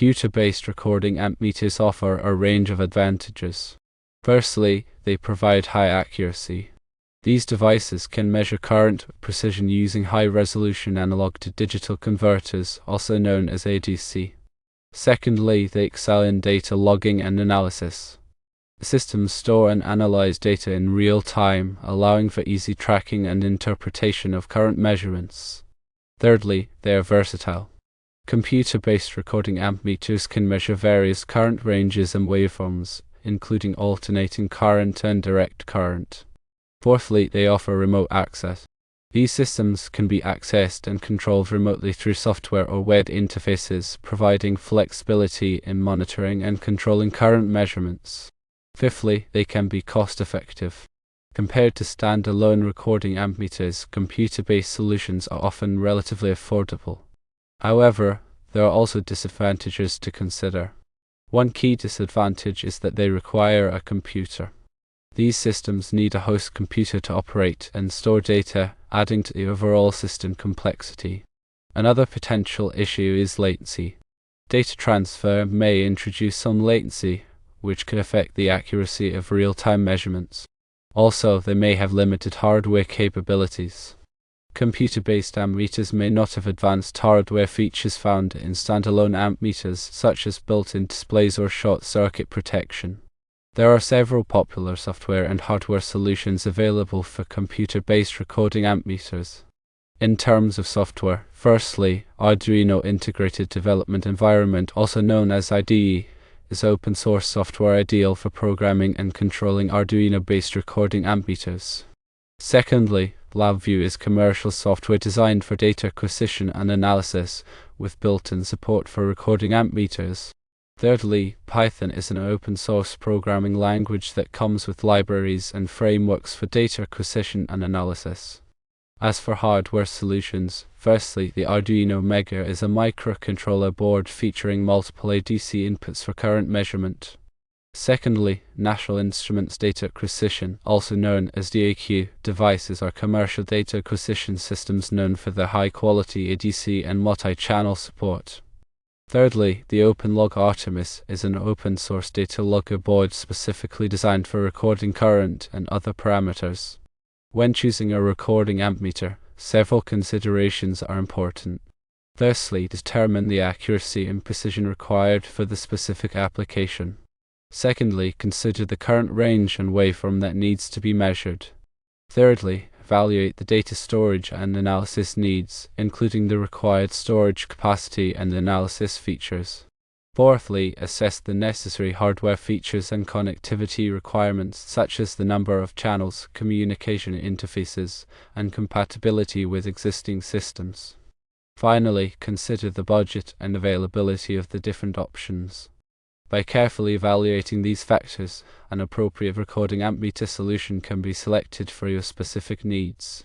Computer-based recording ampmeters offer a range of advantages. Firstly, they provide high accuracy. These devices can measure current with precision using high-resolution analog-to-digital converters, also known as ADC. Secondly, they excel in data logging and analysis. The systems store and analyze data in real time, allowing for easy tracking and interpretation of current measurements. Thirdly, they are versatile. Computer-based recording ampmeters can measure various current ranges and waveforms, including alternating current and direct current. Fourthly, they offer remote access. These systems can be accessed and controlled remotely through software or web interfaces, providing flexibility in monitoring and controlling current measurements. Fifthly, they can be cost-effective. Compared to standalone recording ampmeters, computer-based solutions are often relatively affordable. However, there are also disadvantages to consider. One key disadvantage is that they require a computer. These systems need a host computer to operate and store data, adding to the overall system complexity. Another potential issue is latency. Data transfer may introduce some latency, which could affect the accuracy of real-time measurements. Also, they may have limited hardware capabilities. Computer-based ampmeters may not have advanced hardware features found in standalone ampmeters, such as built-in displays or short-circuit protection. There are several popular software and hardware solutions available for computer-based recording ampmeters. In terms of software, firstly, Arduino Integrated Development Environment, also known as IDE, is open-source software ideal for programming and controlling Arduino-based recording ampmeters. Secondly, LabVIEW is commercial software designed for data acquisition and analysis, with built-in support for recording ampmeters. Thirdly, Python is an open-source programming language that comes with libraries and frameworks for data acquisition and analysis. As for hardware solutions, firstly, the Arduino Mega is a microcontroller board featuring multiple ADC inputs for current measurement. Secondly, National Instruments Data Acquisition, also known as DAQ, devices are commercial data acquisition systems known for their high-quality ADC and multi-channel support. Thirdly, the OpenLog Artemis is an open-source data logger board specifically designed for recording current and other parameters. When choosing a recording ampmeter, several considerations are important. Firstly, determine the accuracy and precision required for the specific application. Secondly, consider the current range and waveform that needs to be measured. Thirdly, evaluate the data storage and analysis needs, including the required storage capacity and analysis features. Fourthly, assess the necessary hardware features and connectivity requirements, such as the number of channels, communication interfaces, and compatibility with existing systems. Finally, consider the budget and availability of the different options. By carefully evaluating these factors, an appropriate recording ampmeter solution can be selected for your specific needs.